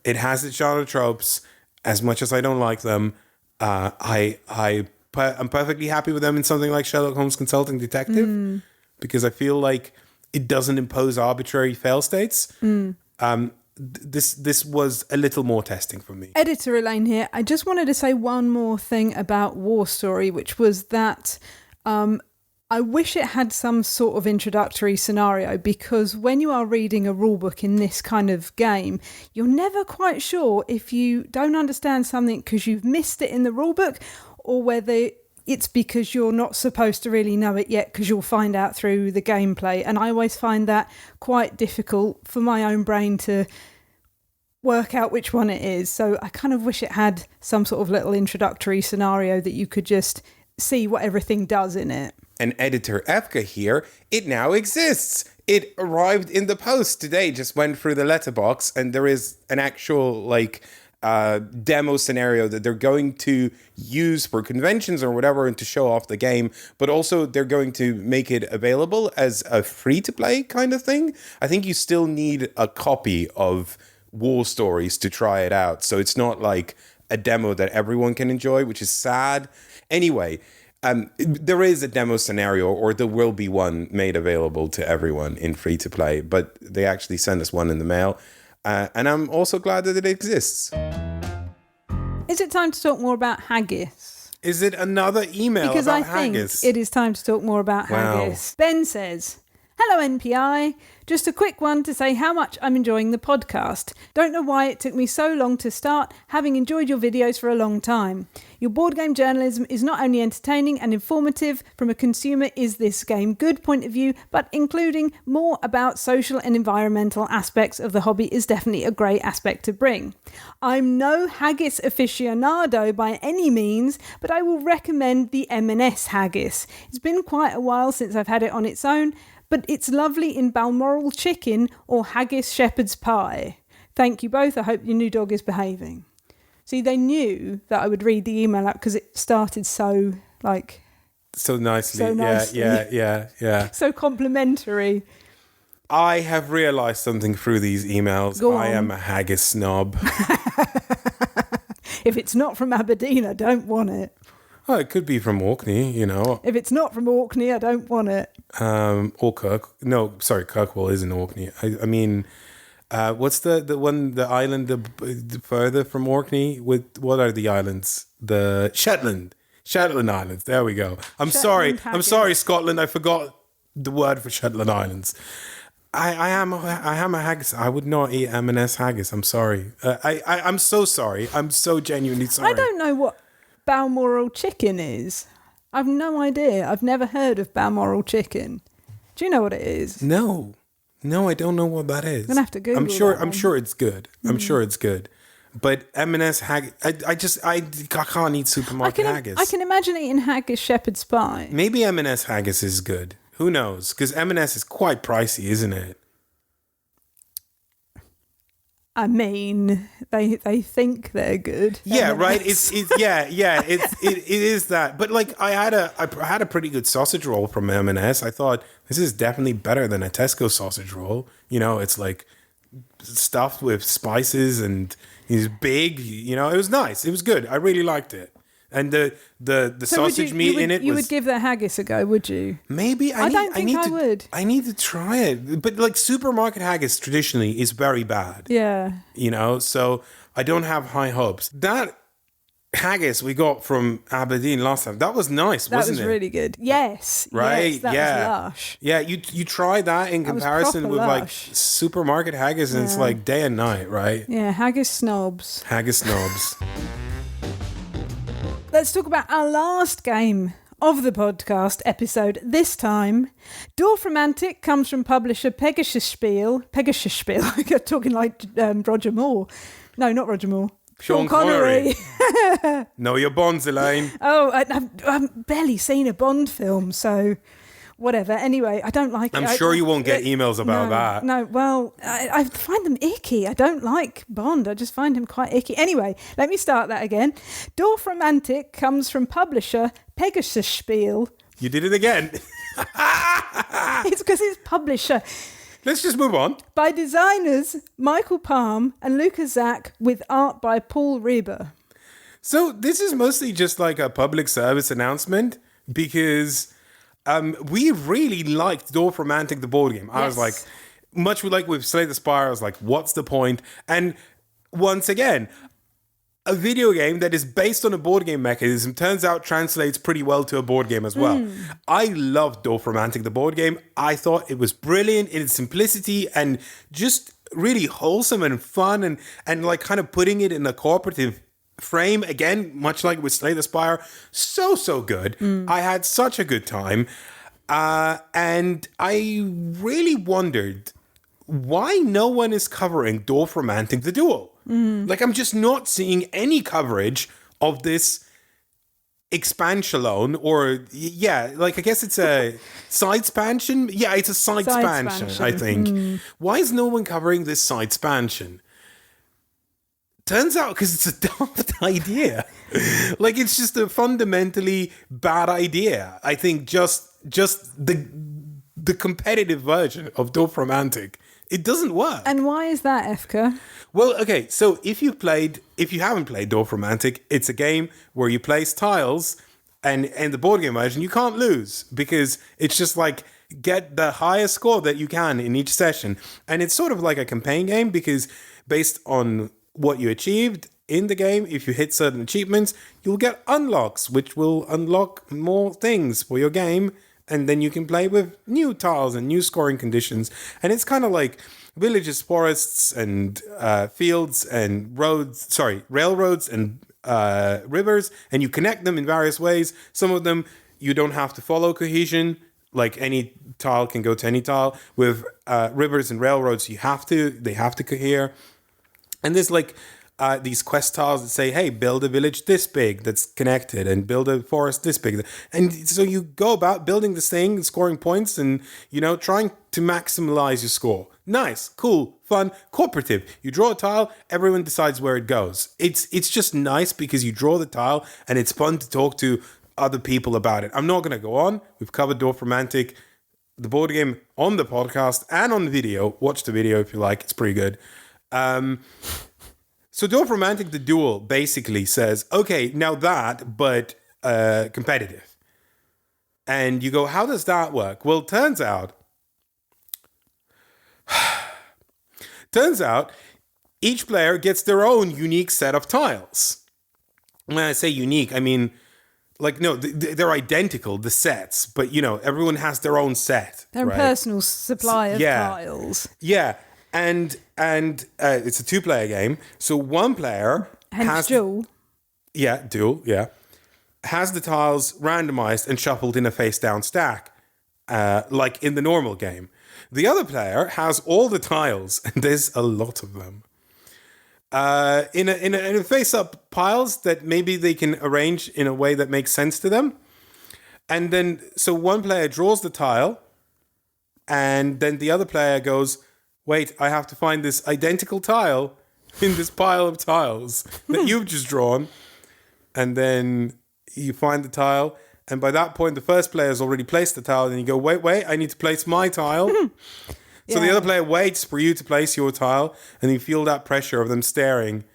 it has its genre tropes. As much as I don't like them, I'm perfectly happy with them in something like Sherlock Holmes Consulting Detective, because I feel like it doesn't impose arbitrary fail states. This was a little more testing for me. Editor Elaine here. I just wanted to say one more thing about War Story, which was that I wish it had some sort of introductory scenario, because when you are reading a rulebook in this kind of game, you're never quite sure if you don't understand something because you've missed it in the rulebook, or whether it's because you're not supposed to really know it yet, because you'll find out through the gameplay. And I always find that quite difficult for my own brain to work out which one it is. So I kind of wish it had some sort of little introductory scenario that you could just see what everything does in it. And Editor Efka here, it now exists. It arrived in the post today, just went through the letterbox, and there is an actual demo scenario that they're going to use for conventions or whatever, and to show off the game, but also they're going to make it available as a free-to-play kind of thing. I think you still need a copy of War Stories to try it out, so it's not like a demo that everyone can enjoy, which is sad. Anyway, there is a demo scenario, or there will be one made available to everyone in free-to-play, but they actually sent us one in the mail. And I'm also glad that it exists. Is it time to talk more about Haggis? Is it another email because about Haggis? Haggis? It is time to talk more about Haggis. Ben says, "Hello NPI, just a quick one to say how much I'm enjoying the podcast. Don't know why it took me so long to start, having enjoyed your videos for a long time. Your board game journalism is not only entertaining and informative from a consumer is this game good point of view, but including more about social and environmental aspects of the hobby is definitely a great aspect to bring. I'm no Haggis aficionado by any means, but I will recommend the M&S Haggis. It's been quite a while since I've had it on its own, but it's lovely in Balmoral chicken or haggis shepherd's pie. Thank you both. I hope your new dog is behaving." See, they knew that I would read the email out because it started so nicely. Yeah. So complimentary. I have realized something through these emails. Go I on. am a haggis snob. If it's not from Aberdeen, I don't want it. Oh, it could be from Orkney, you know. If it's not from Orkney, I don't want it. Or Kirk. No, sorry, Kirkwall is in Orkney. I mean, what's the island the further from Orkney? What are the islands? The Shetland Islands. There we go. I'm sorry. Haggis. I'm sorry, Scotland. I forgot the word for Shetland Islands. I am a haggis. I would not eat M&S haggis. I'm sorry. I'm so sorry. I'm so genuinely sorry. I don't know what Balmoral chicken is. I've no idea. I've never heard of Balmoral chicken. Do you know what it is? No, I don't know what that is. I'm gonna have to Google I'm sure. that I'm one. sure it's good. I'm sure it's good. But M&S haggis, I can't eat supermarket haggis. I can imagine eating haggis shepherd's pie. Maybe M&S haggis is good. Who knows? Because M&S is quite pricey, isn't it? I mean, they think they're good. Yeah, M&S. right. It is that. But like, I had a pretty good sausage roll from M&S. I thought this is definitely better than a Tesco sausage roll. You know, it's like stuffed with spices and it's big. You know, it was nice. It was good. I really liked it. And the sausage meat in it You was... would give the haggis a go, would you? Maybe. I don't think I would. I need to try it. But like supermarket haggis traditionally is very bad. Yeah. You know, so I don't have high hopes. That haggis we got from Aberdeen last time, that was nice, wasn't it? That was really good. Yes. Right? Yes, that was lush. Yeah, you try that in comparison proper with like lush. supermarket haggis and it's like day and night, right? Yeah, haggis snobs. Haggis snobs. Let's talk about our last game of the podcast episode. This time, Dorfromantik comes from publisher Pegasus Spiel. I'm talking like Roger Moore. No, not Roger Moore. Sean Connery. Know your bonds, Elaine. Oh, I've barely seen a Bond film, so whatever. Anyway, I don't like it. I'm sure you won't get emails about that. No, well, I find them icky. I don't like Bond. I just find him quite icky. Anyway, let me start that again. Dorfromantik comes from publisher Pegasus Spiel. You did it again. It's because it's publisher. Let's just move on. By designers Michael Palm and Lucas Zack with art by Paul Reber. So this is mostly just like a public service announcement because... we really liked Dorfromantik, the board game. I was like, much like with Slay the Spire, I was like, what's the point? And once again, a video game that is based on a board game mechanism turns out translates pretty well to a board game as well. I loved Dorfromantik, the board game. I thought it was brilliant in its simplicity and just really wholesome and fun and like kind of putting it in a cooperative frame again, much like with Slay the Spire. So good. I had such a good time. And I really wondered why no one is covering Dorfromantik the Duel. Like, I'm just not seeing any coverage of this expansion alone, or like I guess it's a side expansion. Yeah, it's a side expansion, I think. Why is no one covering this side expansion? Turns out because it's a daft idea. Like, it's just a fundamentally bad idea. I think just the competitive version of Dorfromantik, it doesn't work. And why is that, Efka? Well, okay, so if you haven't played Dorfromantik, it's a game where you place tiles, and in the board game version, you can't lose because it's just like get the highest score that you can in each session. And it's sort of like a campaign game because based on what you achieved in the game, if you hit certain achievements, you'll get unlocks, which will unlock more things for your game. And then you can play with new tiles and new scoring conditions. And it's kind of like villages, forests, and fields and railroads and rivers. And you connect them in various ways. Some of them you don't have to follow cohesion. Like any tile can go to any tile. With rivers and railroads, they have to cohere. And there's like these quest tiles that say, hey, build a village this big that's connected and build a forest this big. And so you go about building this thing, scoring points and, trying to maximize your score. Nice, cool, fun, cooperative. You draw a tile, everyone decides where it goes. It's just nice because you draw the tile and it's fun to talk to other people about it. I'm not going to go on. We've covered Dorfromantik the board game on the podcast and on the video. Watch the video if you like. It's pretty good. So Dorfromantik, the Duel, basically says, okay, now that, but competitive. And you go, how does that work? Well, turns out each player gets their own unique set of tiles. When I say unique, I mean, like, no, they're identical, the sets, but, everyone has their own set. Their own personal supply of tiles. Yeah. And it's a 2-player game. So one player has Duel. Duel, has the tiles randomized and shuffled in a face-down stack, like in the normal game. The other player has all the tiles, and there's a lot of them, in a face-up piles that maybe they can arrange in a way that makes sense to them. And then, so one player draws the tile, and then the other player goes, wait, I have to find this identical tile in this pile of tiles that you've just drawn. And then you find the tile. And by that point, the first player has already placed the tile. And you go, wait, I need to place my tile. So the other player waits for you to place your tile. And you feel that pressure of them staring.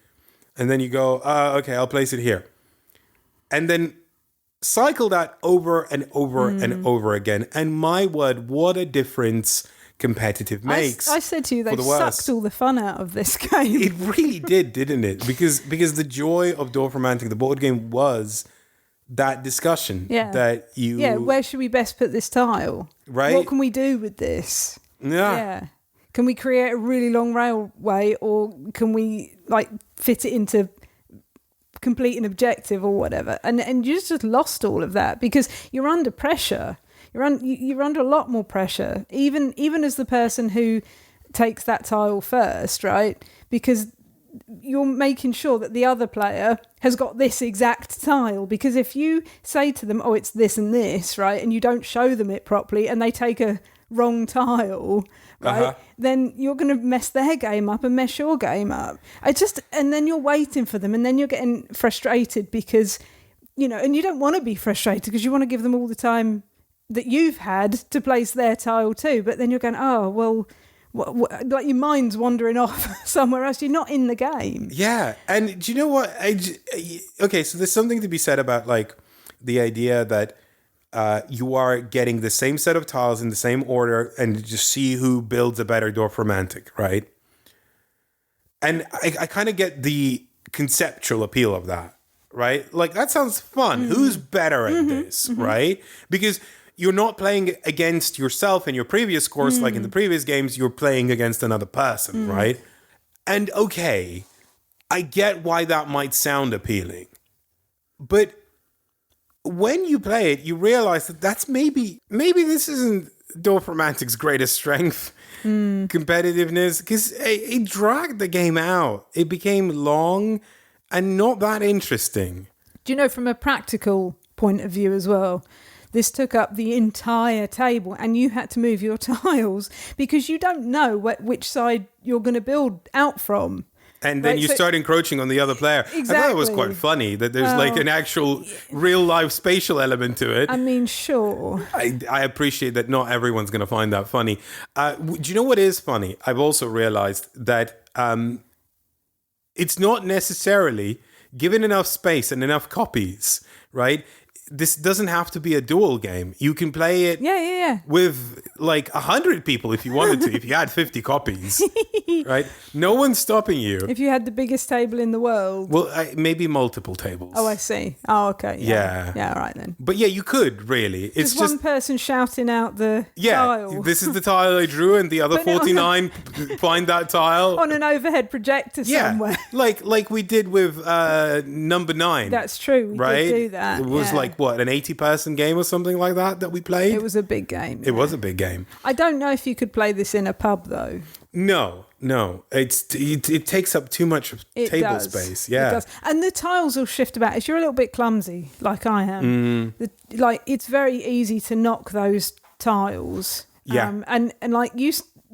And then you go, okay, I'll place it here. And then cycle that over and over and over again. And my word, what a difference competitive makes. I said to you, they sucked all the fun out of this game. It really did, didn't it? Because the joy of Dorfromantik, the board game, was that discussion that you... Yeah, where should we best put this tile? Right. What can we do with this? Yeah. Can we create a really long railway, or can we fit it into complete an objective or whatever? And you just lost all of that because you're under pressure. You're under a lot more pressure, even as the person who takes that tile first, right? Because you're making sure that the other player has got this exact tile. Because if you say to them, oh, it's this and this, right, and you don't show them it properly and they take a wrong tile, right, then you're going to mess their game up and mess your game up. And then you're waiting for them, and then you're getting frustrated because, and you don't want to be frustrated because you want to give them all the time that you've had to place their tile too, but then you're going, oh, well, like your mind's wandering off somewhere else. You're not in the game. Yeah, and do you know what? Okay, so there's something to be said about the idea that you are getting the same set of tiles in the same order and just see who builds a better Dorfromantik, right? And I kind of get the conceptual appeal of that, right? Like, that sounds fun. Who's better at this, right? Because you're not playing against yourself in your previous course, like in the previous games, you're playing against another person, right? And okay, I get why that might sound appealing. But when you play it, you realize that that's maybe this isn't Dorfromantik's greatest strength, competitiveness, because it dragged the game out. It became long and not that interesting. Do you know, from a practical point of view as well, this took up the entire table and you had to move your tiles because you don't know which side you're going to build out from. And then you start encroaching on the other player. Exactly. I thought it was quite funny that there's an actual real-life spatial element to it. I mean, sure. I appreciate that not everyone's going to find that funny. Do you know what is funny? I've also realized that it's not necessarily, given enough space and enough copies, right? This doesn't have to be a duel game. You can play it with 100 people if you wanted to, if you had 50 copies, right? No one's stopping you. If you had the biggest table in the world. Well, maybe multiple tables. Oh, I see. Oh, okay. Yeah. Yeah, all right then. But yeah, you could, really. It's just one person shouting out the tile. This is the tile I drew, and the other 49 find that tile. On an overhead projector somewhere. Like we did with number 9. That's true. We did do that. It was an 80-person game or something like that we played? It was a big game. It was a big game. I don't know if you could play this in a pub, though. No. It takes up too much table space. Yeah. It does. And the tiles will shift about. If you're a little bit clumsy, like I am, it's very easy to knock those tiles. Yeah. And like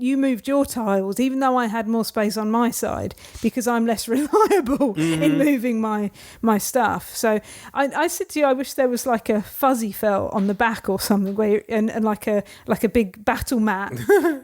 you moved your tiles, even though I had more space on my side, because I'm less reliable in moving my stuff. So I said to you, I wish there was like a fuzzy felt on the back or something, where and like a big battle mat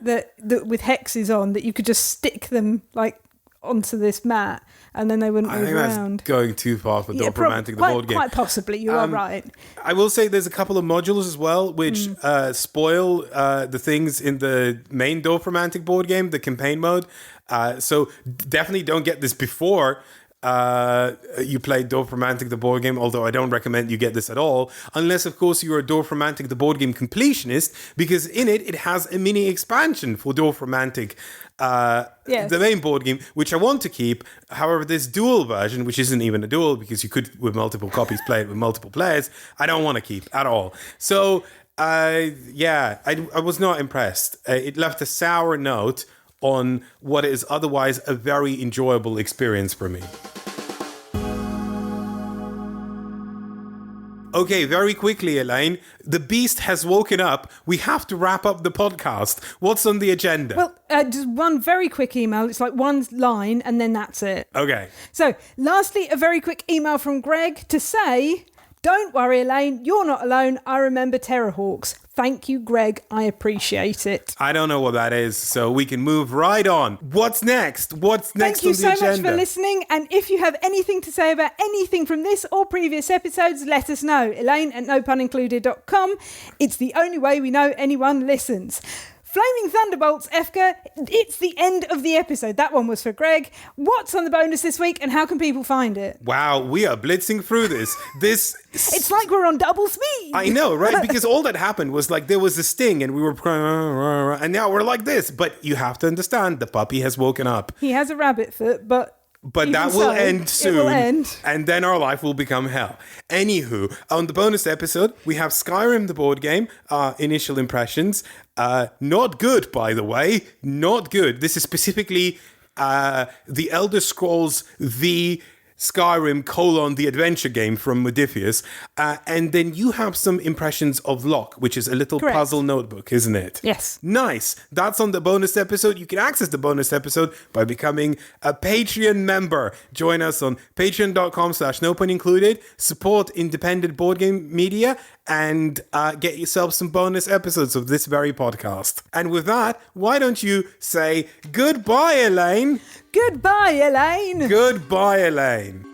that with hexes on that you could just stick them like onto this mat, and then they wouldn't move around. That's going too far for Dorfromantik, the board game. Quite possibly, you are right. I will say there's a couple of modules as well, which spoil the things in the main Dorfromantik board game, the campaign mode. So definitely don't get this before you play Dorfromantik, the board game, although I don't recommend you get this at all, unless, of course, you're a Dorfromantik, the board game completionist, because in it has a mini expansion for Dorfromantik, Yes. the main board game, which I want to keep. However, this duel version, which isn't even a duel because you could, with multiple copies, play it with multiple players, I don't want to keep at all. So, I was not impressed. It left a sour note on what is otherwise a very enjoyable experience for me. Okay, very quickly, Elaine. The beast has woken up. We have to wrap up the podcast. What's on the agenda? Well, just one very quick email. It's like one line and then that's it. Okay. So, lastly, a very quick email from Greg to say, don't worry, Elaine, you're not alone. I remember Terrorhawks. Thank you, Greg. I appreciate it. I don't know what that is, so we can move right on. What's next? What's next on the agenda? Thank you so much for listening. And if you have anything to say about anything from this or previous episodes, let us know. Elaine@nopunincluded.com. It's the only way we know anyone listens. Flaming Thunderbolts, Efka, it's the end of the episode. That one was for Greg. What's on the bonus this week and how can people find it? Wow, we are blitzing through this. It's like we're on double speed. I know, right? Because all that happened was like there was a sting and we were and now we're like this. But you have to understand, the puppy has woken up. He has a rabbit foot, but that will end soon. It will end. And then our life will become hell. Anywho, on the bonus episode, we have Skyrim, the board game, initial impressions. Not good, by the way. Not good. This is specifically the Elder Scrolls The Skyrim : the adventure game from Modiphius. And then you have some impressions of Locke, which is a little Correct. puzzle notebook, isn't it? Yes. Nice. That's on the bonus episode. You can access the bonus episode by becoming a Patreon member. Join us on patreon.com/nopunincluded. Support independent board game media and get yourself some bonus episodes of this very podcast. And with that, why don't you say goodbye, Elaine? Goodbye, Elaine. Goodbye, Elaine.